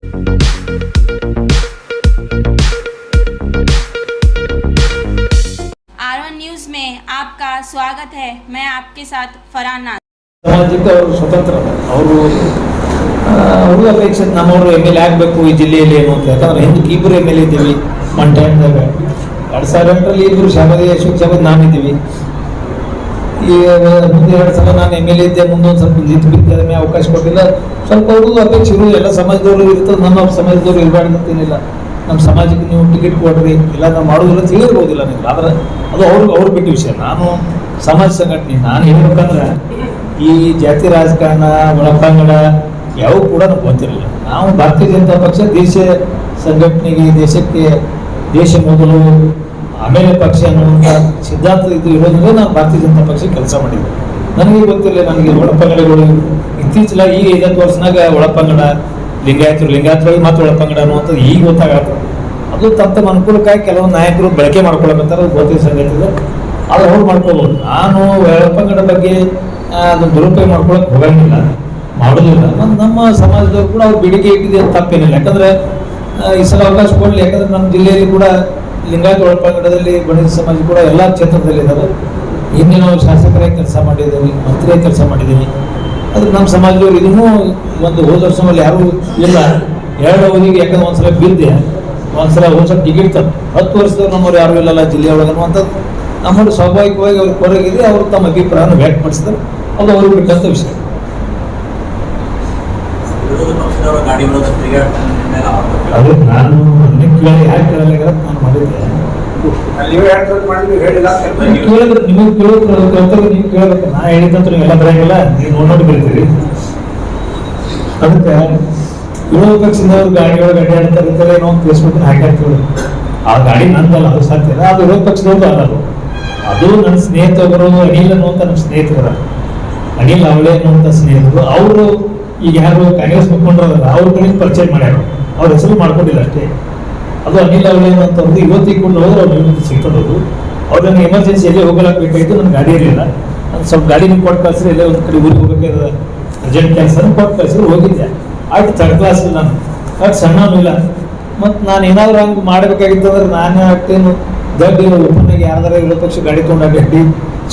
R1 news में आपका स्वागत है। मैं आपके साथ फरहान नाज। ಸಾಮಾಜಿಕ ಅವರು ಸ್ವತಂತ್ರ ಅವರು ಅಪೇಕ್ಷೆ ನಮ್ಮವರು MLA ಆಗಬೇಕು ಈ ಜಿಲ್ಲೆಯಲ್ಲಿ ಏನು ಅಂತ. ಯಾಕಂದ್ರೆ ಹಿಂದಕ್ಕೆ ಇಬ್ಬರು MLA ಇದ್ದೀವಿ ಒನ್ ಟೈಮ್ದಾಗ 2008ರಲ್ಲಿ ಇಬ್ಬರು ಶಾಬಾದಿ ಅಶೋಕ್ ಶಾಬಾದಿ ನಾನಿದ್ದೀವಿ. ಈಗ ಮುಂದೆ 2 ಸಲ ನಾನು MLA ಇದ್ದೆ, ಮುಂದೊಂದು ಸ್ವಲ್ಪ ನಿಂತು ಬಿದ್ದೆ, ಅದಕ್ಕೆ ಅವಕಾಶ ಕೊಟ್ಟಿಲ್ಲ. ಸ್ವಲ್ಪ ಅವ್ರಿಗೂ ಅಪೇಕ್ಷೆ ಇರೋದು, ಎಲ್ಲ ಸಮಾಜದವರು ಇರ್ತದೆ, ನಮ್ಮ ಸಮಾಜದವರು ಇರಬಾರ್ದಂತೇನಿಲ್ಲ. ನಮ್ಮ ಸಮಾಜಕ್ಕೆ ನೀವು ಟಿಕೆಟ್ ಕೊಡ್ರಿ, ಇಲ್ಲ ನಾವು ಮಾಡೋದಿಲ್ಲ ತಿಳಿದಿರ್ಬೋದಿಲ್ಲ ನೀವು, ಆದ್ರೆ ಅದು ಅವ್ರು ಬಿಟ್ಟ ವಿಷಯ. ನಾನು ಸಮಾಜ ಸಂಘಟನೆ ನಾನು ಹೇಳ್ಬೇಕಂದ್ರೆ ಈ ಜಾತಿ ರಾಜಕಾರಣ ಒಳಪಂಗಡ ಯಾವ ಕೂಡ ನಮ್ಗೆ ಗೊತ್ತಿರಲಿಲ್ಲ. ನಾವು ಭಾರತೀಯ ಜನತಾ ಪಕ್ಷ ದೇಶ ಸಂಘಟನೆಗೆ, ದೇಶಕ್ಕೆ ದೇಶ ಮೊದಲು ಆಮೇಲೆ ಪಕ್ಷ ಅನ್ನುವಂಥ ಸಿದ್ಧಾಂತ ಇದು ಇರೋದ್ರಿಂದ ನಾನು ಭಾರತೀಯ ಜನತಾ ಪಕ್ಷ ಕೆಲಸ ಮಾಡಿದ್ದೆ. ನನಗೆ ಗೊತ್ತಿರಲಿಲ್ಲ ನನಗೆ ಒಳಪಂಗಡಗಳು ಇತ್ತೀಚೆಲ್ಲ ಈಗ 5 ವರ್ಷನಾಗ ಒಳಪಂಗಡ ಲಿಂಗಾಯತರಿಗೆ ಮತ್ತು ಒಳಪಂಗಡ ಅನ್ನುವಂಥದ್ದು ಈಗ ಗೊತ್ತಾಗತ್ತೆ. ಅದು ತಮ್ಮ ಅನುಕೂಲಕ್ಕಾಗಿ ಕೆಲವೊಂದು ನಾಯಕರು ಬಳಕೆ ಮಾಡ್ಕೊಳಕಂತಾರೆ, ಅದು ಗೊತ್ತಿರೋ ಸಂಗತಿ ಇದೆ. ಅದು ಅವ್ರು ಮಾಡ್ಕೋಬೋದು. ನಾನು ಒಳಪಂಗಡ ಬಗ್ಗೆ ಅದನ್ನು ದುರುಪಯೋಗ ಮಾಡ್ಕೊಳಕ್ಕೆ ಹೋಗಂಗಿಲ್ಲ, ಮಾಡೋದಿಲ್ಲ. ನಮ್ಮ ಸಮಾಜದವ್ರು ಕೂಡ ಅವ್ರು ಬೇಡಿಕೆ ಇಟ್ಟಿದೆ ಅಂತ ತಪ್ಪೇನಿಲ್ಲ. ಯಾಕಂದರೆ ಈ ಸಲ ಅವಕಾಶ ಕೊಡಲಿ. ಯಾಕಂದರೆ ನಮ್ಮ ಜಿಲ್ಲೆಯಲ್ಲಿ ಕೂಡ ಲಿಂಗಾಯತ ಒಳಪಂಗಡದಲ್ಲಿ ಬಣಿತ ಸಮಾಜ ಕೂಡ ಎಲ್ಲ ಕ್ಷೇತ್ರದಲ್ಲಿ ಇದ್ದಾರೆ. ಹಿಂದೆ ನಾವು ಶಾಸಕರಾಗಿ ಕೆಲಸ ಮಾಡಿದ್ದೀವಿ, ಮಂತ್ರಿಯಾಗಿ ಕೆಲಸ ಮಾಡಿದ್ದೀವಿ. ಅದಕ್ಕೆ ನಮ್ಮ ಸಮಾಜದವ್ರು ಇದನ್ನೂ ಒಂದು ಹೋದ ವರ್ಷದಲ್ಲಿ ಯಾರೂ ಇಲ್ಲ 2 ಅವಧಿಗೆ. ಯಾಕಂದ್ರೆ ಒಂದ್ಸಲ ಬಿದ್ದೆ, ಒಂದ್ಸಲ ಒಂದ್ಸಲ ಟಿಕೆಟ್ ತಂದು 10 ವರ್ಷದವ್ರು ನಮ್ಮವ್ರು ಯಾರೂ ಇಲ್ಲಲ್ಲ ಜಿಲ್ಲೆಯೊಳಗೆ ಅನ್ನುವಂಥದ್ದು ನಮ್ಮಲ್ಲಿ ಸ್ವಾಭಾವಿಕವಾಗಿ ಅವ್ರು ಹೊರಗಿದೆ. ಅವರು ತಮ್ಮ ಅಭಿಪ್ರಾಯವನ್ನು ವ್ಯಕ್ತಪಡಿಸಿದ್ದಾರೆ. ಅದು ಅವರು ಬಿಟ್ಟಂಥ ವಿಷಯ. ಅದು ನಾನು ಯಾಕೆ ಕೇಳಲ್ಲ ನಾನು ಮಾಡಿದ್ದೆ. ಕೇಳಿದ್ರೆ ನಿಮಗೆ ಕೇಳೋದು ನೀವು ಕೇಳಬೇಕು. ನಾ ಹೇಳಿದಂತ ನೀವು ಎಲ್ಲ ಬರೋಂಗಿಲ್ಲ, ನೀವು ನೋಡಿ ಬರೀತೀರಿ. ಅದಕ್ಕೆ ವಿರೋಧ ಪಕ್ಷದವ್ರು ಗಾಡಿಯೊಳಗೆ ಅಡ್ಡಾಡ್ತಾರೆ ಏನೋ ಫೇಸ್ಬುಕ್ ಹಾಕಿರ್ತೀವಿ. ಆ ಗಾಡಿ ನಂದಲ್ಲ, ಅದು ಸಾಧ್ಯ. ಅದು ವಿರೋಧ ಪಕ್ಷದವ್ರು ಅಲ್ಲ, ಅದು ನನ್ನ ಸ್ನೇಹಿತರು. ಅನಿಲ್ ಅನ್ನುವಂಥ ನಮ್ಮ ಸ್ನೇಹಿತರು, ಅನಿಲ್ ಅವಳೆ ಅನ್ನುವಂಥ ಸ್ನೇಹಿತರು. ಅವರು ಈಗ ಯಾರು ಕಾಂಗ್ರೆಸ್ ಮುಖಂಡರಲ್ಲ, ಅವ್ರ ಕಡೆ ಪರಿಚಯ ಮಾಡ್ಯಾರ. ಅವ್ರ ಹೆಸರು ಮಾಡ್ಕೊಂಡಿಲ್ಲ ಅಷ್ಟೇ. ಅದು ಅನಿಲ್ ಅವಳೆ ಅನ್ನುವಂಥವ್ರು ಇವತ್ತಿಗೆ ಕೊಂಡು ಹೋದ್ರೆ ಅವ್ರು ನಿಮಗೆ ಸಿಗ್ತದದು. ಅವ್ರು ನನಗೆ ಎಮರ್ಜೆನ್ಸಿ ಎಲ್ಲೇ ಹೋಗಲಾಗಬೇಕಾಯ್ತು, ನನ್ನ ಗಾಡಿ ಇರಲಿಲ್ಲ. ನಾನು ಸ್ವಲ್ಪ ಗಾಡಿ ನೀವು ಕೊಟ್ಟು ಕಳಿಸ್ರಿ, ಎಲ್ಲೇ ಒಂದು ಕಡೆ ಊರಿಗೆ ಹೋಗಬೇಕಾದ್ರೆ ಅರ್ಜೆಂಟ್ ಕೆಲಸ ಕೊಟ್ಟು ಕಳಿಸಿದ್ರು, ಹೋಗಿದ್ದೆ. ಆಯ್ತು, 3rd ಕ್ಲಾಸ್ ನಾನು ಅದು ಸಣ್ಣನೂ ಇಲ್ಲ. ಮತ್ತು ನಾನು ಏನಾದರೂ ಹಂಗೆ ಮಾಡಬೇಕಾಗಿತ್ತು ಅಂದ್ರೆ ನಾನು ಅಷ್ಟೇನು ದೊಡ್ಡ ಓಪನ್ನಾಗಿ ಯಾರ್ದಾರ ವಿರೋಧ ಪಕ್ಷ ಗಾಡಿ ತೊಗೊಂಡು ಅಡ್ಡಿ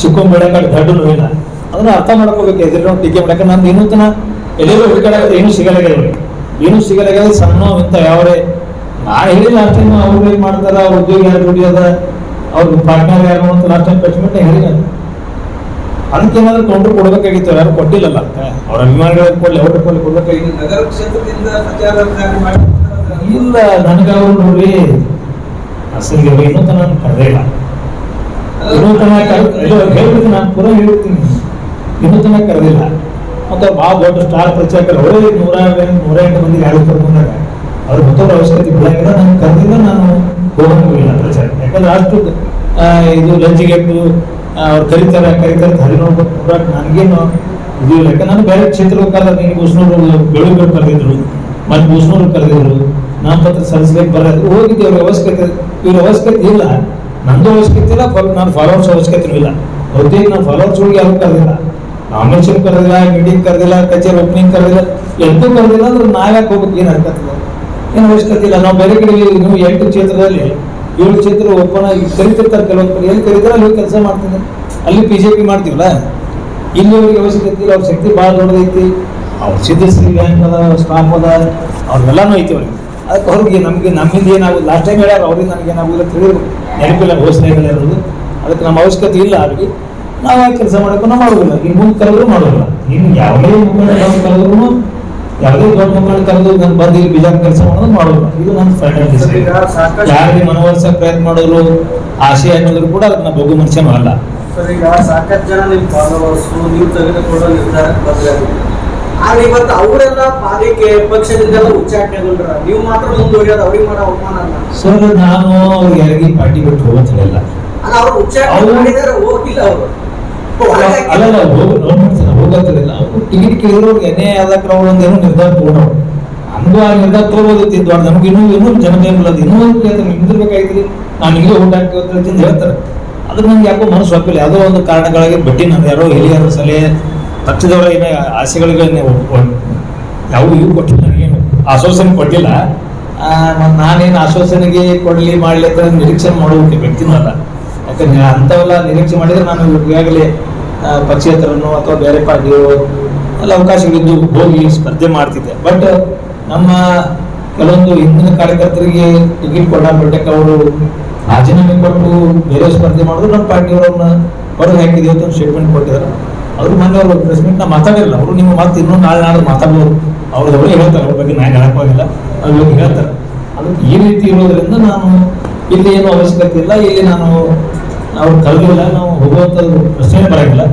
ಸಿಕ್ಕೊಂಡ್ಬಿಡಕ್ಕೆ ದೊಡ್ಡನೂ ಇಲ್ಲ. ಅದನ್ನು ಅರ್ಥ ಮಾಡ್ಕೋಬೇಕು. ಎದುರು ಟೀಕೆ ಮಾಡಕ್ಕೆ ನಂದು ಇನ್ನೂ ತನ ಎಲ್ಲರೂ ಹುಡುಕಾಡಕ್ಕೆ ಏನೂ ಸಿಗಲಾಗ್ಯದ, ಅವ್ರಿಗೆ ಏನೂ ಸಿಗಲಾಗ್ಯದ. ಸಣ್ಣ ಇಂಥ ಯಾವರೇ ನಾನು ಹೇಳಿಲ್ಲ ಅಷ್ಟೇನು ಅವ್ರು ಏನು ಮಾಡ್ತಾರೆ, ಅವ್ರ ಉದ್ಯೋಗ ಯಾರು ದುಡಿಯೋದ, ಅವ್ರ ಪಾರ್ಟ್ನರ್ ಯಾರು ಅಂತ ಲಾಸ್ಟ್ ಟೈಮ್ ಪಚ್ಮೆಂಟ್ ಹೇಳಿಲ್ಲ. ಅದಕ್ಕೆ ಏನಾದರೂ ಕೌಂಟ್ರ್ ಕೊಡಬೇಕಾಗಿತ್ತು, ಯಾರು ಕೊಟ್ಟಿಲ್ಲಲ್ಲ ಅಂತ. ಅವ್ರ ಅಭಿಮಾನಿಗಳಿಗೆ ಕೊಡಲಿ, ಅವ್ರ ಕೊಡ್ಬೇಕಾಗಿತ್ತು. ನಗರ ಕ್ಷೇತ್ರದಿಂದ ಪ್ರಚಾರ ಇಲ್ಲ, ನನಗೆ ಅವರು ನೋಡಿ ಅಸಲಿಗೆ ಇನ್ನೂ ತನ ನಾನು ಕರೆದೇ ಇಲ್ಲ. ಇನ್ನೂ ತನ ಹೇಳ್ಬಿಡ್ತೀನಿ, ನಾನು ಪೂರ ಹೇಳ್ಬಿಡ್ತೀನಿ, ಇನ್ನೂ ತನ ಕರೆದಿಲ್ಲ. ಮತ್ತು ಭಾಳ ದೊಡ್ಡ ಸ್ಟಾರ್ ಪ್ರಚಾರಕರು ಅವರೇ 108 ಮಂದಿಗೆ ಯಾರು ಕರ್ಕೊಂಡಾಗ ಅವ್ರ ಮತ್ತೊಬ್ಬರ ಅವಶ್ಯಕತೆ ಬಿಡಂಗಿಲ್ಲ. ನನಗೆ ಕರೆದಿಲ್ಲ, ನಾನು ಹೋಗಂಗಿಲ್ಲ ಪ್ರಚಾರ. ಯಾಕಂದ್ರೆ ಅಷ್ಟು ಇದು ಲಂಚಿಗೆಟ್ಟು ಅವ್ರು ಕರೀತಾರೆ ಹರಿನೋಡ್ಬೇಕು ನೋಡಕ್ಕೆ ನನಗೇನು ಇದು ಇಲ್ಲ. ಯಾಕಂದ್ರೆ ನಾನು ಬೇರೆ ಕ್ಷೇತ್ರಕ್ಕೆ ಕರೆದ್ರೆ ನೀನು ಬೂಸ್ನೂರು ಬೆಳಗ್ಗೆ ಕರೆದಿದ್ರು, ಮತ್ತೆ ಬೂಸ್ನೂರು ಕರೆದಿದ್ರು, ನಾಮಪತ್ರ ಸಲ್ಲಿಸ್ಲಿಕ್ಕೆ ಬರೋದು ಹೋಗಿದ್ದೆ. ಅವ್ರ ಅವಶ್ಯಕತೆ ಇವ್ರ ಅವಶ್ಯಕತೆ ಇಲ್ಲ, ನಂದು ಅವಶ್ಯಕತೆ ಇಲ್ಲ, ನಾನು ಫಾಲೋವರ್ಸ್ ಅವಶ್ಯಕತೆ ಇಲ್ಲ. ಬಹುತೇಕ ನಾನು ಫಾಲೋವರ್ಸ್ ಹೋಗಿ ಯಾರು ಕರೆದಿಲ್ಲ, ನಾಮಿನೇಷನ್ ಕರೆದಿಲ್ಲ, ಮೀಟಿಂಗ್ ಕರೆದಿಲ್ಲ, ಕಚೇರಿ ಓಪನಿಂಗ್ ಕರೆದಿಲ್ಲ, ಎಂತೂ ಕರೆದಿಲ್ಲ. ಅಂದ್ರೆ ನಾವ್ಯಾಕೆ ಹೋಗ್ಬೇಕು, ಏನು ಹರ್ಕತ್ತಿಲ್ಲ, ಏನು ಅವಶ್ಯಕತೆ ಇಲ್ಲ. ನಾವು ಬೇರೆ ಕಡೆ ನೀವು 8 ಕ್ಷೇತ್ರದಲ್ಲಿ 7 ಕ್ಷೇತ್ರ ಓಪನ್ ಆಗಿ ಕರಿತಿರ್ತಾರೆ. ಕೆಲವೊಂದು ಕಡೆ ಎಲ್ಲಿ ಕರೀತಾರೆ ಅಲ್ಲಿ ಕೆಲಸ ಮಾಡ್ತೀನಿ, ಅಲ್ಲಿ BJP ಮಾಡ್ತೀವಲ್ಲ. ಇಲ್ಲಿ ಅವ್ರಿಗೆ ಅವಶ್ಯಕತೆ ಇಲ್ಲ, ಅವ್ರ ಶಕ್ತಿ ಭಾಳ ದೊಡ್ಡದೈತಿ. ಅವ್ರ ಸಿದ್ಧಶ್ರೀ ಬ್ಯಾಂಕ್ ಅದ, ಸ್ಟಾಫ್ ಅದ, ಅವ್ರೆಲ್ಲಾನು ಐತಿ ಅವ್ರಿಗೆ. ಅದಕ್ಕೆ ಅವ್ರಿಗೆ ನಮ್ಮಿಂದ ಏನಾಗೋದು ಲಾಸ್ಟ್ ಟೈಮ್ ಹೇಳ್ಯಾರ, ಅವ್ರಿಗೆ ನನಗೆ ಏನಾಗೋದಿಲ್ಲ ತಿಳಿದ್ರು ನೆನಪಿಲ್ಲ, ಘೋಷಣೆಗಳು ಇರೋದು. ಅದಕ್ಕೆ ನಮ್ಮ ಅವಶ್ಯಕತೆ ಇಲ್ಲ ಅವ್ರಿಗೆ. ನಾವು ಯಾಕೆ ಕೆಲಸ ಮಾಡಬೇಕು, ನಾವು ಮಾಡೋದಿಲ್ಲ. ಈಗ ಮುಂದೆ ಕರೆದ್ರು ಮಾಡೋದಿಲ್ಲ. ಇನ್ನು ಯಾವುದೇ ಮುಖಂಡ ಕರೆದ್ರು, ಯಾವುದೇ ದೊಡ್ಡ ಮುಖಂಡ ಕರೆದು ನಾನು ಬಂದು ಇಲ್ಲಿ ಬಿಜಾಪುರ ಕೆಲಸ ಮಾಡೋದಿಲ್ಲ. ಇದು ನನ್ನ ಫೈನಲ್ ಡಿಸಿಷನ್. ಯಾರಿಗೆ ಮನವೊಲಿಸಕ್ಕೆ ಪ್ರಯತ್ನ ಮಾಡೋರು, ಆಸೆ ಅನ್ನೋದ್ರು ಕೂಡ ಅದಕ್ಕೆ ನಾವು ಬಗ್ಗು ಮನುಷ್ಯನೂ ಅಲ್ಲ. ಸರ್, ಈಗ ಸಾಕಷ್ಟು ಜನ ನಿಮ್ಮ ಫಾಲೋವರ್ಸ್ ನೀವು ತೆಗೆದುಕೊಳ್ಳೋ ನಿರ್ಧಾರಕ್ಕೆ ಬದಲಾಗಿದೆ. ಆದ್ರೆ ಇವತ್ತು ಅವರೆಲ್ಲ ಪಾಲಿಕೆ ಪಕ್ಷದಿಂದೆಲ್ಲ ಉಚ್ಚಾಟನೆಗೊಂಡ್ರ, ನೀವು ಮಾತ್ರ ಮುಂದುವರಿಯೋದು ಅವ್ರಿಗೆ ಮಾಡೋ ಅವಮಾನ ಅಲ್ಲ ಸರ್. ನಾನು ಅವ್ರಿಗೆ ಯಾರಿಗೆ ಪಾರ್ಟಿ ಬಿಟ್ಟು ಹೋಗೋದಿಲ್ಲ. ಅಲ್ಲ, ಅವ್ರು ಉಚ್ಚಾಟನೆ ಮಾಡಿದಾರೆ, ಹೋಗಿಲ್ಲ ಅವರು. ಅಲ್ಲ ಹೋಗತ್ತಿಲ್ಲ. ಅವ್ರು ಟಿಕೆಟ್ ಕೇಳಿರೋರ್ಗೆ ಏನೇ ಆದಕ್ಕೆ ಅವ್ರು ಒಂದೇನೋ ನಿರ್ಧಾರ ತಗೊಂಡವ್ರು. ನಮಗೂ ಆ ನಿರ್ಧಾರ ತಗೋಬೋದಿತ್ತು ದೊಡ್ಡ. ನಮ್ಗೆ ಇನ್ನೂ ಜನಬೇಕಲ್ಲ, ಇನ್ನೂ ಕೇಳ್ತಾರೆ, ನಿಂದಿರ್ಬೇಕಾಗಿದ್ರಿ, ನಾನು ಹಿಂಗೆ ಊಟ ಹಾಕಿ ಅಂತ ಹೇಳ್ತಾರೆ. ಅದಕ್ಕೆ ನಮ್ಗೆ ಯಾಕೋ ಮನಸ್ಸು ಒಪ್ಪಿಲ್ಲ. ಯಾವುದೋ ಒಂದು ಕಾರಣಗಳಾಗಿ ಬಟ್ಟಿ ನಾನು ಯಾರೋ ಹಿರಿಯರ ಸಲಹೆ ಪಕ್ಷದವರ ಏನೋ ಆಸೆಗಳಿಗೆ ಯಾವ ಇವು ಕೊಟ್ಟಿಲ್ಲ ನನಗೇನು. ಆಶ್ವಾಸನೆ ಕೊಟ್ಟಿಲ್ಲ. ನಾನೇನು ಆಶ್ವಾಸನೆಗೆ ಕೊಡಲಿ ಮಾಡಲಿ ಅಂತ ನಿರೀಕ್ಷೆ ಮಾಡೋದಕ್ಕೆ ವ್ಯಕ್ತಿನೂ ಅಲ್ಲ. ಯಾಕಂದ್ರೆ ಅಂಥವೆಲ್ಲ ನಿರೀಕ್ಷೆ ಮಾಡಿದರೆ ನಾನು ಈಗಾಗಲೇ ಪಕ್ಷೇತರನ್ನು ಅಥವಾ ಬೇರೆ ಪಾರ್ಟಿಯೋ ಎಲ್ಲ ಅವಕಾಶಗಳಿದ್ದು ಹೋಗಿ ಸ್ಪರ್ಧೆ ಮಾಡ್ತಿದ್ದೆ. ಬಟ್ ನಮ್ಮ ಕೆಲವೊಂದು ಹಿಂದಿನ ಕಾರ್ಯಕರ್ತರಿಗೆ ಟಿಕೆಟ್ ಕೊಡಕ್ಕೆ ಅವರು ರಾಜೀನಾಮೆ ಕೊಟ್ಟು ಬೇರೆ ಸ್ಪರ್ಧೆ ಮಾಡಿದ್ರು ನಮ್ಮ ಪಾರ್ಟಿಯವರನ್ನ ಹೊರಗೆ ಹಾಕಿದೆ ಅಂತ ಒಂದು ಸ್ಟೇಟ್ಮೆಂಟ್ ಕೊಟ್ಟಿದ್ದಾರೆ. ಅವರು ಮೊನ್ನೆ ಅವರು ಪ್ರೆಸ್ ಮೀಟ್ನ ಮಾತಾಡಿರಲ್ಲ. ಅವರು ನಿಮ್ಮ ಮಾತು ಇನ್ನೂ ನಾಳೆ ಮಾತಾಡ್ಬೋದು. ಅವ್ರದವರೇ ಹೇಳ್ತಾರೆ, ಅವ್ರ ಬಗ್ಗೆ ನಾನು ಹೇಳಕ್ಕಾಗಿಲ್ಲ, ಅವ್ರ ಬಗ್ಗೆ ಹೇಳ್ತಾರೆ. ಅದಕ್ಕೆ ಈ ರೀತಿ ಇರೋದ್ರಿಂದ ನಾನು ಇಲ್ಲಿ ಏನು ಅವಶ್ಯಕತೆ ಇಲ್ಲ, ಇಲ್ಲಿ ನಾನು ಅವ್ರು ಕರೆದಿಲ್ಲ, ನಾವು ಹೋಗುವಂಥದ್ದು ಪ್ರಶ್ನೆ ಬರೋಂಗಿಲ್ಲ.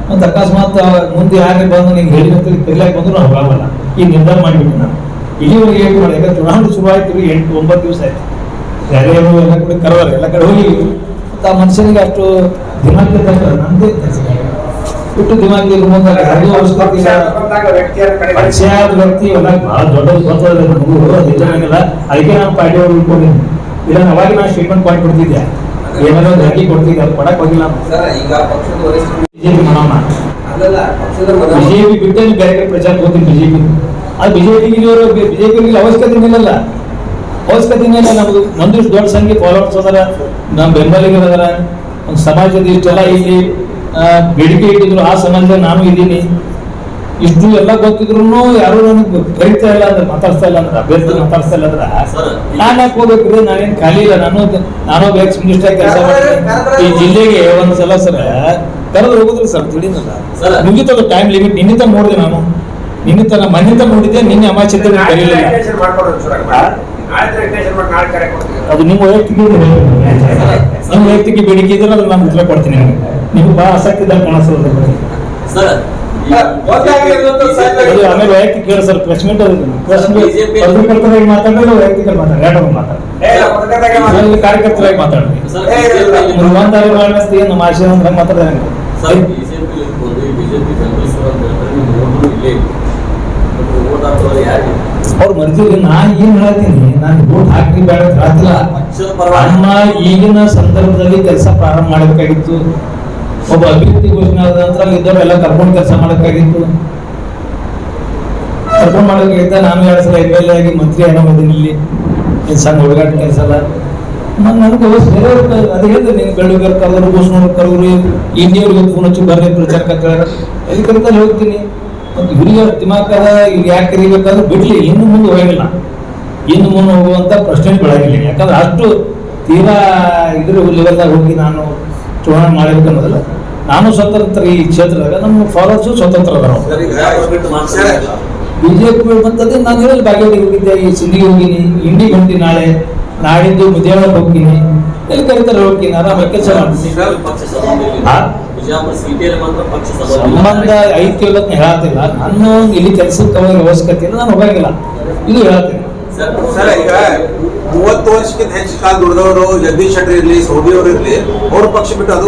ಮತ್ತು ಅಕಸ್ಮಾತ್ ಮುಂದೆ ಯಾರಿಗೆ ಬಂದು ನಿಂಗೆ ಹೇಳಿದಂತ ಕರಿಲಾಕ್ ಬಂದ್ರು ನಾವು ಹೋಗಲ್ಲ. ಈಗ ನಿರ್ಧಾರ ಮಾಡಿಬಿಟ್ಟು ನಾನು ಇಲ್ಲಿವರೆಗೆ ಏನು ಮಾಡಿ, ಯಾಕಂದ್ರೆ ಚುನಾವಣೆ ಶುರು ಆಯ್ತು 8-9 ದಿವಸ ಆಯ್ತು. ಯಾರ್ಯಾರು ಎಲ್ಲ ಕಡೆ ಕರೆದಾರೆ, ಎಲ್ಲ ಕಡೆ ಹೋಗಿ ಮತ್ತು ಆ ಮನುಷ್ಯನಿಗೆ ಅಷ್ಟು ದಿಮಾಕ್ ನಮ್ಮದೇ ಬಿಟ್ಟು ದಿಮಾಕ್ ಮುಂದೆ ಯಾರಿಗೂ ಅವಶ್ಯಕತೆ ಇಲ್ಲ. ಪರಿಚಯದ ವ್ಯಕ್ತಿ ಎಲ್ಲ ಭಾಳ ದೊಡ್ಡದು ಗೊತ್ತಾಗಲ್ಲ ನಮಗೂ, ಅದಕ್ಕೆ ನಾನು ಪಾರ್ಟಿಯವರು ಉಳ್ಕೊಂಡಿದ್ದೀನಿ. ಇಲ್ಲ ಅವಾಗ ನಾನು ಸ್ಟೇಟ್ಮೆಂಟ್ ಪಾಯಿಂಟ್ ಕೊಡ್ತಿದ್ದೆ, ಏನಾದ್ರು ಜಾಗಿ ಕೊಡ್ತಿದ್ದೆ, ಅದು ಕೊಡಕ್ಕೆ ಹೋಗಿಲ್ಲ. ಬಿಜೆಪಿ ಮಾಡೋಣ, ಬಿಜೆಪಿ ಬಿಟ್ಟೆ ಬೇರೆ ಪ್ರಚಾರ ಹೋಗ್ತೀನಿ ಬಿಜೆಪಿ. ಅದು ಬಿಜೆಪಿಗೆ ಅವಶ್ಯಕತೆ ಇಲ್ಲಲ್ಲ, ಅವಶ್ಯಕತೆ ಇಲ್ಲ. ನಮ್ದು ಒಂದಿಷ್ಟು ದೊಡ್ಡ ಸಂಖ್ಯೆ ಫಾಲೋವರ್ಸ್ ಅದಾರ, ನಮ್ಮ ಬೆಂಬಲಿಗರು ಅದಾರ, ಒಂದು ಸಮಾಜದ ಇಷ್ಟೆಲ್ಲ ಇಲ್ಲಿ ಬೇಡಿಕೆ ಇಟ್ಟಿದ್ರು, ಆ ಸಮಾಜದಲ್ಲಿ ನಾನು ಇದ್ದೀನಿ. ಇಷ್ಟು ಎಲ್ಲ ಗೊತ್ತಿದ್ರು ಯಾರು ನನಗೆ ಕರಿತಾ ಇಲ್ಲ ಅಂದ್ರೆ, ಮಾತಾಡ್ತಾ ಇಲ್ಲ ಅಂದ್ರೆ, ಅಭ್ಯರ್ಥಿ ಮಾತಾಡ್ತಾ ಇಲ್ಲ ಅಂದ್ರೆ ನಾನು ಯಾಕೆ ಹೋಗ್ಬೇಕ್ರಿ? ನಾನೇನು ಖಾಲಿ ಇಲ್ಲ. ನಾನು ಎಕ್ಸ್ ಮಿನಿಸ್ಟರ್ ಕೆಲಸ ಮಾಡ್ತೀನಿ ಈ ಜಿಲ್ಲೆಗೆ. ಒಂದ್ಸಲ ಸರ್ ಕರೆದು ಹೋಗುದ್ರಿ ಸರ್, ತಿಳಿನಲ್ಲ ಮುಗಿತದ ಟೈಮ್ ಲಿಮಿಟ್. ನಿನ್ನಿತ ನೋಡಿದೆ ನಾನು, ನಿನ್ನಿತ ಮನ್ನಿತ ನೋಡಿದ್ದೆ, ನಿನ್ನೆ ಅಮಾಚ್ಯತೆ ಕರೀಲಿಲ್ಲ. ಅದು ನಿಮ್ಮ ವೈಯಕ್ತಿಕ ಬೇಡಿಕೆ ಇದ್ರೆ ಅದು ನಾನು ಉತ್ತರ ಕೊಡ್ತೀನಿ. ನಿಮ್ಗೆ ಬಹಳ ಆಸಕ್ತಿ ಇದ್ದಾಗ ಕಾಣಿಸೋದು. ಆಮೇಲೆ ವೈಯಕ್ತಿಕ ಕೇಳಿ ಸರ್, ಪ್ರೆಸ್ ಮೀಟ್ ಪತ್ರಕರ್ತರಾಗಿ ಮಾತಾಡಿದ್ರೆ ವೈಯಕ್ತಿಕ ಮಾತಾಡಿ, ಕಾರ್ಯಕರ್ತರಾಗಿ ಮಾತಾಡ್ರಿ. ನಮ್ಮ ಆಶಯ ಅಂದ್ರೆ ಮಾತಾಡ್ದಂಗೆ ಅವ್ರು ಮರ್ಜಿರಿ. ನಾನು ಏನ್ ಹೇಳ್ತೀನಿ, ನಾನು ವೋಟ್ ಹಾಕಿ ಬೇಡ ಆಗ್ತಿಲ್ಲ. ನಮ್ಮ ಈಗಿನ ಸಂದರ್ಭದಲ್ಲಿ ಕೆಲಸ ಪ್ರಾರಂಭ ಮಾಡಬೇಕಾಗಿತ್ತು. ಒಬ್ಬ ಅಭಿವೃದ್ಧಿ ಘೋಷಣೆ ಆದ ನಂತರ ಅಲ್ಲಿ ಇದ್ದವರೆಲ್ಲ ಕರ್ಕೊಂಡು ಕೆಲಸ ಮಾಡಬೇಕಾಗಿತ್ತು. ಕರ್ಕೊಂಡು ಮಾಡೋಕ್ಕಾಗಿತ್ತ. ನಾನು 2 ಸಲ MLA ಆಗಿ ಮಂತ್ರಿ ಅನ್ನೋದಿನಿ. ಇಲ್ಲಿ ಏನು ಸಣ್ಣ ಹುಡುಗಾಟ ಕೆಲಸ ಅಲ್ಲ. ನನಗೆ ಬೇರೆ ಅದು ಹೇಳಿದೆ, ನೀನು ಬೆಳಗ್ಗೆ ಕರೆದ್ರು, ಘೋಷಣೆ ಕರೆದ್ರು, ಇಂಡಿಯವ್ರಿಗೆ ಫೋನ್ ಹಚ್ಚಿ ಬರ್ರಿ ಪ್ರಚಾರಕ್ಕೆ ಕೇಳಿದ್ರೆ ಎಲ್ಲಿ ಕರಿತಲ್ಲಿ ಹೋಗ್ತೀನಿ. ಮತ್ತು ಹಿರಿಯ ದಿಮಾಕದ ಇಲ್ಲಿ ಯಾಕೆ ಕರಿಬೇಕಾದ್ರೆ ಬಿಡ್ಲಿ, ಇನ್ನು ಮುಂದೆ ಹೋಗಿಲ್ಲ, ಇನ್ನು ಮುಂದೆ ಹೋಗುವಂಥ ಪ್ರಶ್ನೆ ಬೆಳಗಿಲ್ಲ. ಯಾಕಂದ್ರೆ ಅಷ್ಟು ತೀರಾ ಇದ್ರ ಲೆವೆಲ್ದಾಗ ಹೋಗಿ ನಾನು ಚುನಾವಣೆ ಮಾಡಬೇಕನ್ನೋದಲ್ಲ. ನಾನು ಸ್ವತಂತ್ರ ಈ ಕ್ಷೇತ್ರದಾಗ, ನಮ್ಮ ಫಾಲೋವರ್ಸು ಸ್ವತಂತ್ರ ಅದಾರ. ಬಿಜೆಪಿ ಬಂತಂದ್ರೆ ನಾನು ಹೇಳಿ ಬಾಗೇವಾಡಿಗೆ ಹೋಗಿದ್ದೆ, ಈ ಸಿಂಧಿಗೆ ಹೋಗಿನಿ, ಇಂಡಿಗೆ ಹೊಂಟಿ, ನಾಡಿದ್ದು ಮುದ್ದೇಳಕ್ಕೆ ಹೋಗ್ತೀನಿ, ಎಲ್ಲಿ ಕರಿತಾರೆ ಹೋಗ್ತೀನಿ, ಆರಾಮಾಗಿ ಕೆಲಸ ಮಾಡ್ತೀನಿ. ಸಂಬಂಧ ಐತಿ ಇಲ್ಲದ ಹೇಳತ್ತಿಲ್ಲ. ನಾನು ಇಲ್ಲಿ ಕೆಲಸಕ್ಕೆ ಹೋಗಿ ಅವಶ್ಯಕತೆ ಇಲ್ಲ, ನಾನು ಹೋಗಂಗಿಲ್ಲ, ಇದು ಹೇಳ್ತೀನಿ. ಸರ್, ಈಗ 30 ವರ್ಷಕ್ಕಿಂತ ಹೆಚ್ಚು ಕಾಲ ದುಡಿದವರು ಜಗದೀಶ್ ಶೆಟ್ಟರ್ ಇರ್ಲಿ, ಸೌದಿ ಅವರು ಇರ್ಲಿ, ಅವ್ರ ಪಕ್ಷ ಬಿಟ್ಟು ಅದು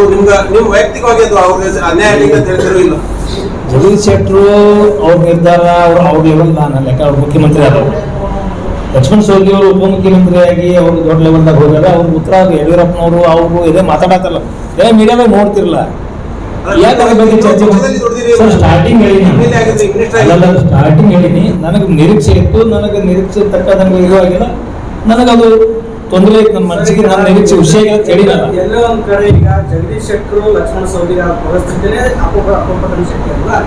ನಿಮ್ ವೈಯಕ್ತಿಕವಾಗಿ ಅದು ಅವ್ರಿಗೆ ಅನ್ಯಾಯ ಅಂತ ಹೇಳ್ತಿರೋ ಇಲ್ಲ? ಜಗದೀಶ್ ಶೆಟ್ಟರು ಅವ್ರ ನಿರ್ಧಾರ, ಅವ್ರ ಲೆವೆಲ್ ನಾನು ಲೆಕ್ಕ. ಅವ್ರು ಮುಖ್ಯಮಂತ್ರಿ ಆದವರು. ಲಕ್ಷ್ಮಣ ಸವದಿ ಅವರು ಉಪಮುಖ್ಯಮಂತ್ರಿಯಾಗಿ ಅವ್ರು ದೊಡ್ಡ ಲೆವೆಲ್ದಾಗ ಹೋದಾಗ ಅವ್ರ ಉತ್ತರ ಯಡಿಯೂರಪ್ಪನವರು ಅವರು ಇದೇ ಮಾತಾಡತ್ತಲ್ಲ, ಮೀಡಿಯಾದಾಗ ನೋಡ್ತಿರಲ್ಲ. ಯಾಕೆ ಅದ್ರ ಬಗ್ಗೆ ಚರ್ಚೆ ಸರ್? ಸ್ಟಾರ್ಟಿಂಗ್ ಹೇಳಿನಿ, ನನಗೆ ನಿರೀಕ್ಷೆ ಇತ್ತು. ನನಗೆ ನಿರೀಕ್ಷೆ ತಕ್ಕ ನನಗೆ ಇರುವಾಗಿಲ್ಲ. ನನಗದು ತೊಂದರೆ ಇತ್ತು ನನ್ನ ಮನಸ್ಸಿಗೆ. ನನ್ನ ನಿರೀಕ್ಷೆ ವಿಷಯ ಹೇಳಿಲ್ಲ. ಎಲ್ಲೋ ಒಂದ್ ಕಡೆ ಈಗ ಜಗದೀಶ್ ಶೆಟ್ಟರು, ಲಕ್ಷ್ಮಣ ಸವದಿ ಪರಿಸ್ಥಿತಿನೇ ಅಪೋಪತನ ಶಕ್ತಿ ಅಲ್ವಾ?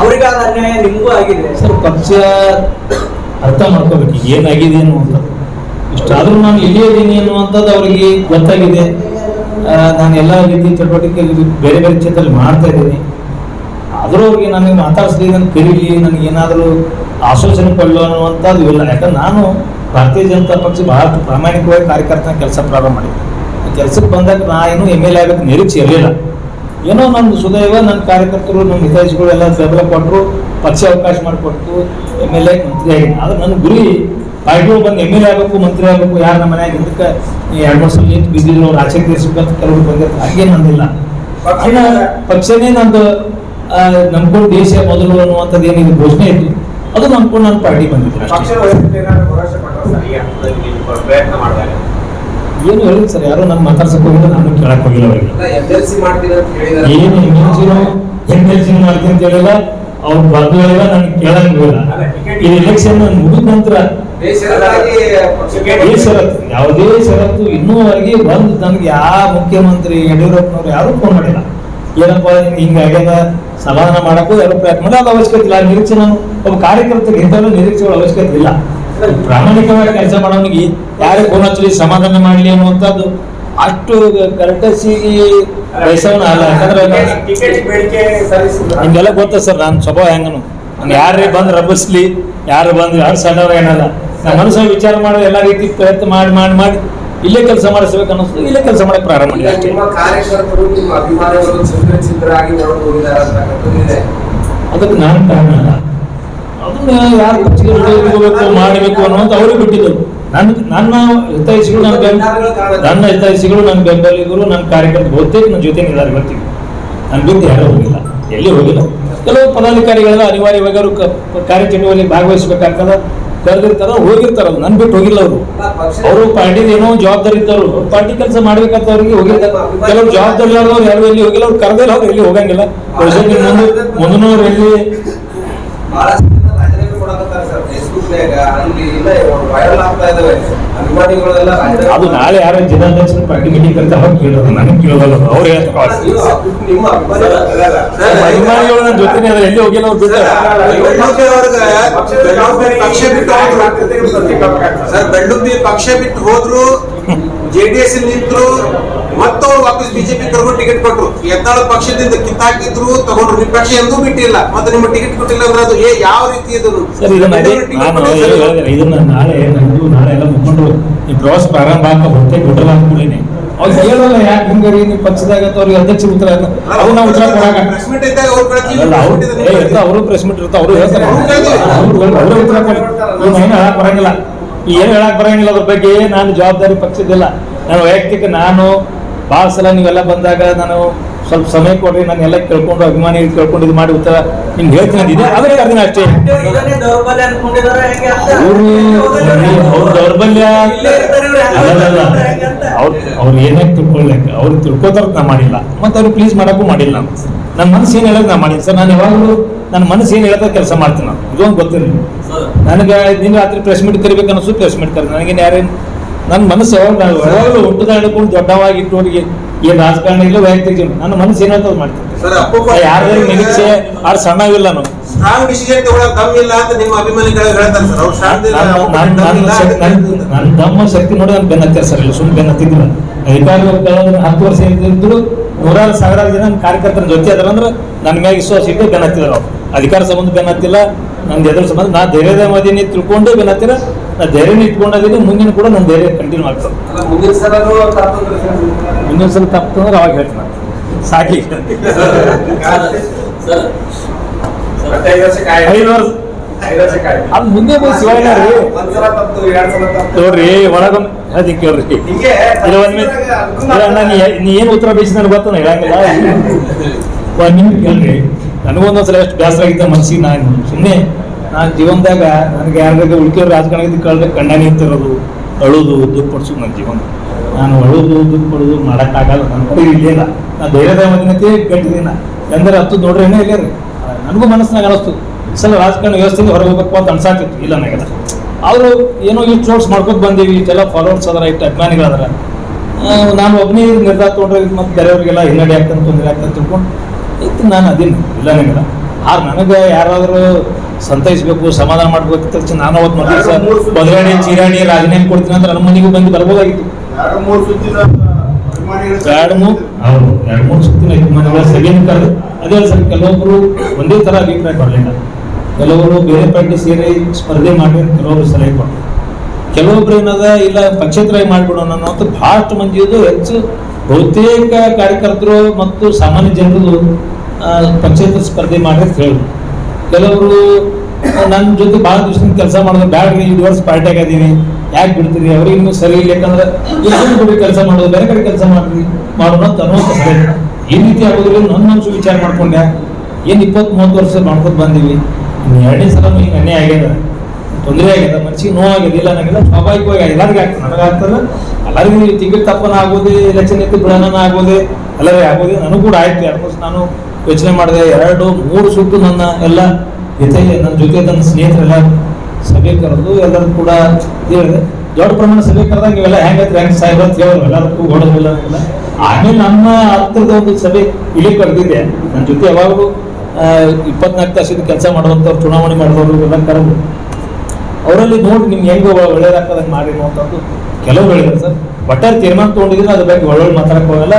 ಅವರಿಗಾದ ಅನ್ಯಾಯ ನಿಮಗೂ ಆಗಿದೆ ಸರ್. ಪಕ್ಷ ಅರ್ಥ ಮಾಡ್ಕೋಬೇಕು ಏನಾಗಿದೆ ಅನ್ನುವಂಥದ್ದು. ಇಷ್ಟಾದ್ರೂ ನಾನು ಇಲ್ಲೇ ಇದ್ದೀನಿ ಅನ್ನುವಂಥದ್ದು ಅವರಿಗೆ ಗೊತ್ತಾಗಿದೆ. ನಾನು ಎಲ್ಲ ರೀತಿ ಚಟುವಟಿಕೆ ಬೇರೆ ಬೇರೆ ಕ್ಷೇತ್ರದಲ್ಲಿ ಮಾಡ್ತಾ ಇದ್ದೀನಿ. ಆದರೂ ಅವ್ರಿಗೆ ನನಗೆ ಮಾತಾಡಿಸ್ಲಿ, ನನಗೆ ಕರೀಲಿ, ನನಗೆ ಏನಾದರೂ ಆಶ್ವಾಸನೆ ಕೊಡಲು ಅನ್ನುವಂಥದ್ದು ಇಲ್ಲ. ಯಾಕಂದ್ರೆ ನಾನು ಭಾರತೀಯ ಜನತಾ ಪಕ್ಷ ಬಹಳಷ್ಟು ಪ್ರಾಮಾಣಿಕವಾಗಿ ಕಾರ್ಯಕರ್ತನ ಕೆಲಸ ಪ್ರಾರಂಭ ಮಾಡಿದ್ದೆ. ಕೆಲಸಕ್ಕೆ ಬಂದಾಗ ಏನು MLA ಆಗಕ್ಕೆ ನಿರೀಕ್ಷೆ ಇರಲಿಲ್ಲ. ಏನೋ ನನ್ನ ಸುದೈವ, ನನ್ನ ಕಾರ್ಯಕರ್ತರು, ನಮ್ಮ ಹಿತೈಷಿಗಳು ಎಲ್ಲ ಬೆಂಬಲ ಕೊಟ್ಟರು, ಪಕ್ಷ ಅವಕಾಶ ಮಾಡಿಕೊಟ್ಟು MLA ಮಂತ್ರಿ ಆಗಿದೆ. ಆದ್ರೆ ನನ್ನ ಗುರಿ ಪಾರ್ಟಿಗಳು ಬಂದು MLA ಆಗಬೇಕು, ಮಂತ್ರಿ ಆಗಬೇಕು. ಯಾರು ನಮ್ಮ ಮನೆಯಾಗ ಇದಕ್ಕೆ 2-3 ಸಲ ನಿಂತು ಬಿದ್ದಿದ್ರು, ಅವ್ರು ಆಚೆ ತೀರಿಸ್ಬೇಕಂತ ಕೆಲವರು ಬಂದಿರ್ತಾರೆ. ಹಾಗೇನು ನಂದಿಲ್ಲ. ಪಕ್ಷನೇ ನಂದು ನಂಬ್ಕೊಂಡು ದೇಶ ಮೊದಲು ಅನ್ನುವಂಥದ್ದು ಏನಿದೆ ಘೋಷಣೆ ಇತ್ತು, ಅದು ನಂಬ್ಕೊಂಡು ನಾನು ಪಾರ್ಟಿ ಬಂದಿದ್ದೆ. ಏನು ಹೇಳಿದ್ರು ಸರ್, ಯಾರು ನನ್ನ ಮಾತಾಡ್ಸಕ್ ಹೋಗಿಲ್ಲ, ನಾನು ಕೇಳಕ್ ಹೋಗಿಲ್ಲ ಅವರಿಗೆ. ಏನು MLC ಮಾಡ್ತೀನಿ ಅಂತ ಹೇಳಿಲ್ಲ, ಅವ್ರ ಬಂಧುಗಳಿಲ್ಲ, ನನಗೆ ಕೇಳಂಗಿಲ್ಲ. ಈ ಎಲೆಕ್ಷನ್ ಮುಗಿದ ನಂತರ ಯಾವುದೇ ಷರತ್ತು ಇನ್ನೂವರೆಗೆ ಬಂದು ನನಗೆ ಯಾವ ಮುಖ್ಯಮಂತ್ರಿ ಯಡಿಯೂರಪ್ಪನವ್ರು ಯಾರು ಫೋನ್ ಮಾಡಿಲ್ಲ. ಏನಪ್ಪ ಹಿಂಗಾಗ್ಯದ ಸಮಾಧಾನ ಮಾಡಕ್ಕೂ ಯಾರು ಪ್ರಯತ್ನ ಮಾಡಿ, ಅದು ಅವಶ್ಯಕತೆ ಇಲ್ಲ. ನಿರೀಕ್ಷೆ ನಾನು ಒಬ್ಬ ಕಾರ್ಯಕರ್ತರಿಗೆ ಇಂಥವ್ರು ನಿರೀಕ್ಷೆಗಳ ಅವಶ್ಯಕತೆ ಇಲ್ಲ. ಪ್ರಾಮಾಣಿಕವಾಗಿ ಕೆಲಸ ಮಾಡೋನಿಗೆ ಯಾರೇ ಫೋನ್ ಹಚ್ಚಲಿ ಸಮಾಧಾನ ಮಾಡಲಿ ಅನ್ನುವಂಥದ್ದು ಅಷ್ಟು ಕರೆಕ್ಟಸಿಗೆ ವಯಸ್ಸವನ್ನ ಅಲ್ಲ. ಯಾಕಂದ್ರೆ ನಿಮ್ಗೆಲ್ಲ ಗೊತ್ತ ಸರ್ ನಾನು ಸ್ವಭಾವ ಹೆಂಗನು, ನಾನು ಯಾರೇ ಬಂದು ರಬ್ಬಿಸ್ಲಿ, ಯಾರು ಬಂದು ಯಾರು ಸಣ್ಣವ್ರು ಏನಲ್ಲ, ನಾನು ಮನಸ್ಸಲ್ಲಿ ವಿಚಾರ ಮಾಡೋ ಎಲ್ಲ ರೀತಿ ಪ್ರಯತ್ನ ಮಾಡಿ ಮಾಡಿ ಮಾಡಿ ಇಲ್ಲೇ ಕೆಲಸ ಮಾಡಿಸ್ಬೇಕು ಅನ್ನಿಸ್ತು, ಇಲ್ಲೇ ಕೆಲಸ ಮಾಡಕ್ಕೆ ಪ್ರಾರಂಭ ಮಾಡಿ ಅಷ್ಟೇ. ಅದಕ್ಕೆ ನಾನು ಕಾರಣ ಅಲ್ಲ, ಅದನ್ನ ಯಾರು ಹೋಗಬೇಕು ಮಾಡಬೇಕು ಅನ್ನೋದು ಅವ್ರಿಗೆ ಬಿಟ್ಟಿದ್ದು. ನನ್ನ ಹಿತೈಷಿಗಳು ನನ್ನ ಹಿತೈಷಿಗಳು, ನನ್ನ ಬೆಂಬಲಿಗರು, ನನ್ನ ಕಾರ್ಯಕರ್ತರು ಬಹುತೇಕ ನನ್ನ ಜೊತೆ ಇದ್ದಾರೆ ಇವತ್ತಿಗೆ. ನನ್ನ ಬಿಟ್ಟು ಯಾರೂ ಹೋಗಿಲ್ಲ, ಎಲ್ಲಿ ಹೋಗಿಲ್ಲ. ಕೆಲವು ಪದಾಧಿಕಾರಿಗಳೆಲ್ಲ ಅನಿವಾರ್ಯವಾಗಿ ಅವರು ಕಾರ್ಯಚಟುವಟಿಕೆ ಭಾಗವಹಿಸಬೇಕಾಗ್ತದ, ಕರೆದಿರ್ತಾರ, ಹೋಗಿರ್ತಾರ. ನನ್ ಬಿಟ್ಟು ಹೋಗಿಲ್ಲ ಅವರು ಪಾರ್ಟಿ ಏನೋ ಜವಾಬ್ದಾರಿ ಇದ್ದವರು, ಪಾರ್ಟಿ ಕೆಲಸ ಮಾಡ್ಬೇಕಂತ ಅವ್ರಿಗೆ ಹೋಗಿರ್ತಾರೆ. ಕೆಲವರು ಜವಾಬ್ದಾರಿ ಇಲ್ಲದವ್ರು ಯಾರು ಎಲ್ಲಿ ಹೋಗಿಲ್ಲ, ಅವ್ರು ಕರೆದಿಲ್ಲ, ಅವ್ರು ಎಲ್ಲಿ ಹೋಗಂಗಿಲ್ಲ. ಮುಂದಿನವ್ರು ಎಲ್ಲಿ ಅದು ನಾಳೆ ಯಾರೋ ಜಿಲ್ಲಾಧ್ಯಕ್ಷರು ಪಾರ್ಟಿ ಮೀಟಿಂಗ್ ಅಂತ ಅವಾಗ ಕೇಳೋದು, ನನಗೆ ಕೇಳೋದಲ್ಲ, ಅವ್ರು ಹೇಳ್ತಾರೆ. ಅಭಿಮಾನಿಗಳು ನನ್ನ ಜೊತೆ ಎಲ್ಲಿ ಹೋಗಿಲ್ಲ, ಅವ್ರು ಬಿಟ್ಟು ಬೆಳ್ಳುಂಬಿ ಪಕ್ಷ ಬಿಟ್ಟು ಹೋದ್ರು, JDS ನಿಂತರು, ಮತ್ತವ್ರು ವಾಪಸ್ ಬಿಜೆಪಿ ಕರ್ಕೊಂಡು ಟಿಕೆಟ್ ಕೊಟ್ರು. ಯತ್ನಾಳ ಪಕ್ಷದಿಂದ ಕಿತ್ತಾಕಿದ್ರು, ತಗೊಂಡ್ರು. ನಿಮ್ಮ ಪಕ್ಷ ಎಂದೂ ಬಿಟ್ಟಿಲ್ಲ, ಮತ್ತೆ ನಿಮ್ಮ ಟಿಕೆಟ್ ಕೊಟ್ಟಿಲ್ಲ ಅಂದ್ರೆ ಅದು ಯಾವ ರೀತಿ ಇದು ಸರ್? ಇದನ್ನ ನಾಳೆ ಎಲ್ಲ ಮುಖಂಡರು ಈ ಪ್ರವಾಸ ಪ್ರಾರಂಭ ಆಗ್ತಾ ಹೊಟ್ಟೆ ಕೊಟ್ಟಲ್ಲ ಅಂದ್ಕೊಳ್ಳೇನೆ ಅವ್ರು ಹೇಳಲ್ಲ. ಯಾಕೆ ಹಿಂಗಾರಿ ನಿಮ್ಮ ಪಕ್ಷದಾಗ ಅವ್ರಿಗೆ ಅಧ್ಯಕ್ಷ ಉತ್ತರ ಅವ್ರು ನಾವು ಉತ್ತರ ಕೊಡಾಕ ಅವರು ಪ್ರೆಸ್ ಮೀಟ್ ಇರ್ತಾರೆ, ಅವರು ಹೇಳ್ತಾರೆ, ಅವರೇ ಉತ್ತರ ಕೊಡಿ. ಏನು ಹೇಳಕ್ ಬರಂಗಿಲ್ಲ, ಏನು ಹೇಳಕ್ ಬರಂಗಿಲ್ಲ. ಅದ್ರ ಬಗ್ಗೆ ನಾನು ಜವಾಬ್ದಾರಿ ಪಕ್ಷದಿಲ್ಲ. ನಾನು ವೈಯಕ್ತಿಕ ನಾನು ಭಾಳ ಸಲ ನೀವೆಲ್ಲ ಬಂದಾಗ ನಾನು ಸ್ವಲ್ಪ ಸಮಯ ಕೊಡ್ರಿ, ನಾನು ಎಲ್ಲ ಕೇಳ್ಕೊಂಡು ಅಭಿಮಾನಿ ಕೇಳ್ಕೊಂಡು ಇದು ಮಾಡಿ ಉತ್ತರ ನಿಮ್ಗೆ ಹೇಳ್ತೀನಿ ಅಂದಿದ್ದೆ. ಅದೇ ಕರ್ದಿನ ಅಷ್ಟೇ. ಅವ್ರ ದೌರ್ಬಲ್ಯ ಅಲ್ಲ, ಅವ್ರು ಏನೇ ತಿಳ್ಕೊಳ್ಬೇಕು, ಅವ್ರು ತಿಳ್ಕೊತಾರ ನಾ ಮಾಡಿಲ್ಲ, ಮತ್ತೆ ಅವ್ರು ಪ್ಲೀಸ್ ಮಾಡಕ್ಕೂ ಮಾಡಿಲ್ಲ. ನಾನು ನನ್ನ ಮನಸ್ಸು ಏನು ಹೇಳೋದು ನಾ ಮಾಡಿಲ್ಲ ಸರ್. ನಾನು ಯಾವಾಗಲೂ ನನ್ನ ಮನಸ್ಸು ಏನು ಹೇಳೋದ ಕೆಲಸ ಮಾಡ್ತೀನಿ. ನಾನು ಇದೊಂದು ಗೊತ್ತಿರಲಿ. ನನಗೆ ದಿನ ರಾತ್ರಿ ಪ್ರೆಸ್ ಮೀಟ್ ಕರಿಬೇಕು ಅನ್ನಿಸು, ಪ್ರೆಸ್ ಮೀಟ್ ಕರೀತೀನಿ. ನನಗೇನು ಯಾರೇನು ನನ್ನ ಮನಸ್ಸು ಯಾವಾಗಲೂ ಹುಟ್ಟದ ಹಿಡ್ಕೊಂಡು ದೊಡ್ಡವಾಗಿ ಇಟ್ಟೋರಿಗೆ ಏನು ರಾಜಕಾರಣ ಇಲ್ಲ, ವೈಯಕ್ತಿಕ ಜೀವನ ನನ್ನ ಮನಸ್ಸು ಏನಂತ ಮಾಡ್ತೀನಿ. ಯಾರ್ಯಾರು ನಿರೀಕ್ಷೆ ಆರು ಸಣ್ಣವಿಲ್ಲ. ನಾನು ನನ್ನ ದಮ್ಮ ಶಕ್ತಿ ನೋಡಿ ನಾನು ಬೆನ್ನ ಹತ್ತಾರ ಸರ್. ಇಲ್ಲ ಸುಮ್ಮನೆ ಬೆನ್ನ ಹತ್ತಿದ್ದಿಲ್ಲ. ಅಧಿಕಾರಿಗಳು 10 ವರ್ಷ ಇದ್ರು 100,000 ಸಾವಿರಾರು ಜನ ಕಾರ್ಯಕರ್ತರ ಜೊತೆ ಅದ್ರ ಅಂದ್ರೆ ನನ್ನ ಮ್ಯಾಗ ವಿಶ್ವಾಸ ಇಟ್ಟು ಬೆನ್ನ ಹತ್ತಿದ್ರು. ಅವ್ರು ಅಧಿಕಾರ ಸಂಬಂಧ ಬೆನ್ನ ಹತ್ತಿಲ್ಲ, ನನ್ನ ಎದುರು ಸಂಬಂಧ ನಾ ಧೈರ್ಯದ ಮದಿನಿ ತಿಳ್ಕೊಂಡು ಬೆನ್ನ ಹತ್ತಿರ. ನಾ ಧೈರ್ಯನ ಇಟ್ಕೊಂಡಿದ್ದೀನಿ, ಮುಂದಿನ ಕೂಡ ನನ್ನ ಧೈರ್ಯ ಕಂಟಿನ್ಯೂ ಆಗ್ತದೆ. ಮುಂದಿನ ಸಲ ತಪ್ಪಂದ್ರೆ ಅವಾಗ ಹೇಳ್ತೀನಿ ಸಾಕಿ. 5 ವರ್ಷ ಅದು ಮುಂದೆ ಶಿವಾಯ ನೋಡ್ರಿ ಒಳಗೊಂದು ಅದಕ್ಕೆ ಕೇಳ್ರಿ. ನೀ ಏನು ಉತ್ತರ ಬೇಯಿಸಿ ನನಗೆ ಗೊತ್ತ ಹೇಳಂಗಿಲ್ಲ. ನಿಮ್ಗೆ ಕೇಳ್ರಿ. ನನಗೊಂದೊಂದ್ಸಲ ಎಷ್ಟು ಬೇಸರ ಆಗಿದ್ದ ಮನ್ಸಿಗೆ. ನಾನು ಸುಮ್ಮನೆ ನಾನು ಜೀವನದಾಗ ನನಗೆ ಯಾರ್ದಾಗ ಉಳ್ಕೆಯವ್ರು ರಾಜಕಾರಣದಿಂದ ಕಳ್ಬೇಕು ಕಣ್ಣಾಗಿ ನಿಂತಿರೋದು, ಅಳುದು, ದುಃಖ ಪಡಿಸೋದು ನನ್ನ ಜೀವನ. ನಾನು ಅಳುದು ದುಃಖ ಪಡೋದು ಮಾಡೋಕ್ಕಾಗಲ್ಲ. ನನ್ನ ಕಡೆ ಇಲ್ಲೇಲ್ಲ. ನಾನು ಧೈರ್ಯದ ಮದಿನತೆ ಗಟ್ಟಿದಿನ ಎಂದರೆ ಹತ್ತು ನೋಡ್ರಿ ಏನೇ ಇಲ್ಲ ರೀ. ನನಗೂ ಮನಸ್ಸಿನಾಗ ಅನಿಸ್ತು ಸಲ ರಾಜಕಾರಣ ವ್ಯವಸ್ಥೆಯಿಂದ ಹೊರಗೆ ಹೋಗ್ಬೇಕು ಅಂತ ಅನ್ಸಾತಿತ್ತು. ಇಲ್ಲ ನನಗೆಲ್ಲ ಅವರು ಏನೋ ಇಷ್ಟು ನೋಟ್ಸ್ ಮಾಡ್ಕೊಂಡು ಬಂದೀವಿ, ಇಷ್ಟೆಲ್ಲ ಫಾಲೋವರ್ಸ್ ಅದರ, ಇಷ್ಟು ಅಭಿಮಾನಿಗಳದಾರ. ನಾನು ಒಬ್ಬನೇ ನಿರ್ಧಾರ ತೊಗೊಂಡ್ರೆ ಮತ್ತು ಬೇರೆಯವ್ರಿಗೆಲ್ಲ ಹಿನ್ನಡೆ ಆಗ್ತಂತ ತೊಂದರೆ ಆಗ್ತಂತ ತಿಳ್ಕೊಂಡು ಇತ್ತು. ನಾನು ಅದೇನು ಇಲ್ಲ ನನಗೆಲ್ಲ. ಆದ್ರೆ ನನಗೆ ಯಾರಾದರೂ ಸಂತೈಸಬೇಕು, ಸಮಾಧಾನ ಮಾಡ್ಬೇಕು ತಕ್ಷಣ ನಾನು ಅವತ್ತು ಮೊದಲು ಸರ್ ಬದಲಾಣಿ ಚೀರಾಣಿ ರಾಜೀನಾಮೆ ಕೊಡ್ತೀನಿ ಅಂದ್ರೆ ನನ್ನ ಮನೆಗೂ ಬಂದು ಬರ್ಬೋದಾಗಿತ್ತು. 2-3 ಸುತ್ತಿನ ಅಭಿಮಾನಿಗಳ ಸಭೆಯನ್ನು ಕರೆದು ಅದೇ ಸರ್ ಕೆಲವೊಬ್ಬರು ಒಂದೇ ಥರ ಅಭಿಪ್ರಾಯ ಬರಲಿಲ್ಲ. ಕೆಲವರು ಬೇರೆ ಪಾರ್ಟಿ ಸೇರಿ ಸ್ಪರ್ಧೆ ಮಾಡಿ ಕೆಲವರು ಸಲಹೆ ಕೊಟ್ಟರು. ಕೆಲವೊಬ್ರು ಏನದ ಇಲ್ಲ ಪಕ್ಷೇತರ ಮಾಡಿಬಿಡೋಣ ಅನ್ನೋದು ಭಾಳಷ್ಟು ಮಂದಿದು ಹೆಚ್ಚು ಬಹುತೇಕ ಕಾರ್ಯಕರ್ತರು ಮತ್ತು ಸಾಮಾನ್ಯ ಜನರು ಪಕ್ಷೇತರ ಸ್ಪರ್ಧೆ ಮಾಡಿ ಅಂತ ಹೇಳಿದ್ರು. ಕೆಲವರು ನನ್ನ ಜೊತೆ ಭಾಳ ದಿವಸದಿಂದ ಕೆಲಸ ಮಾಡಿದ್ರು, ಬ್ಯಾಡ್ರಿ 5 ವರ್ಷ ಪಾರ್ಟಿ ಆಗಿದ್ದೀವಿ, ಯಾಕೆ ಬಿಡ್ತೀರಿ, ಅವ್ರಿಗೆ ಇನ್ನೂ ಸರಿ ಇಲ್ಲ, ಯಾಕಂದ್ರೆ ಎಷ್ಟು ಕಡೆ ಕೆಲಸ ಮಾಡೋದು, ಬೇರೆ ಕಡೆ ಕೆಲಸ ಮಾಡೋಣ ಅಂತ ಅನ್ನೋದು ಸರಿ. ಈ ರೀತಿ ಆಗೋದ್ರಲ್ಲಿ ನನ್ನ ಮನಸ್ಸು ವಿಚಾರ ಮಾಡ್ಕೊಂಡೆ. ಏನು 20-30 ವರ್ಷ ಮಾಡ್ಕೊಂಡು ಬಂದೀವಿ, ಇನ್ನು 2ನೇ ಸಲ ಹಿಂಗೆ ಅನ್ಯಾಯ ಆಗ್ಯದ, ತೊಂದರೆ ಆಗ್ಯದ, ಮನಸ್ಸಿಗೆ ನೋವಾಗ್ಯದ. ಇಲ್ಲ ನನಗೆಲ್ಲ ಸ್ವಾಭಾವಿಕವಾಗಿ ಎಲ್ಲರಿಗೂ ಆಗ್ತದೆ, ನನಗಾಗ್ತಲ್ಲ, ಎಲ್ಲರಿಗೂ ತಿಂಗಳ ತಪ್ಪನ ಆಗೋದೆ, ಎಲೆಕ್ಷನ್ ಇತ್ತು ಬಿಡೋಣ ಆಗೋದೆ, ಎಲ್ಲರಿಗೂ ಆಗೋದೆ. ನನಗೂ ಕೂಡ ಆಯ್ತು. 2 ವರ್ಷ ನಾನು ಯೋಚನೆ ಮಾಡಿದೆ 2-3 ಸುತ್ತು ನನ್ನ ಎಲ್ಲ ನನ್ನ ಜೊತೆ ನನ್ನ ಸ್ನೇಹಿತರೆಲ್ಲ ಸಭೆ ಕರೆದು ಎಲ್ಲರೂ ಕೂಡ ಹೇಳಿದೆ. ದೊಡ್ಡ ಪ್ರಮಾಣ ಸಭೆ ಕರೆದಾಗ ನೀವೆಲ್ಲ ಹೆಂಗ್ ಸಾಹೇಬ್ ಅಂತ ಹೇಳೋರು ಎಲ್ಲರೂ ಓಡೋದಿಲ್ಲ. ಆಮೇಲೆ ನಮ್ಮ ಹತ್ರದ ಒಂದು ಸಭೆ ಇಲ್ಲಿ ಕರೆದಿದ್ದೆ. ನನ್ನ ಜೊತೆ ಯಾವಾಗಲೂ 24 ತಾಸಿದ ಕೆಲಸ ಮಾಡುವಂಥವ್ರು, ಚುನಾವಣೆ ಮಾಡಿದವರು ಎಲ್ಲ ಕರೆದು ಅವರಲ್ಲಿ ನೋಡಿ ನಿಮ್ಗೆ ಹೆಂಗೆ ಒಳ್ಳೇದಾಗ್ತದಂಗೆ ಮಾಡಿ ಅನ್ನುವಂಥದ್ದು ಕೆಲವು ಹೇಳಿದ್ರು ಸರ್. ಒಟ್ಟಾರೆ ತೀರ್ಮಾನ ತೊಗೊಂಡಿದ್ರೆ ಅದ್ರ ಬಗ್ಗೆ ಒಳ್ಳೊಳ್ಳೆ ಮಾತಾಡಕ್ಕೆ ಹೋಗಲ್ಲ.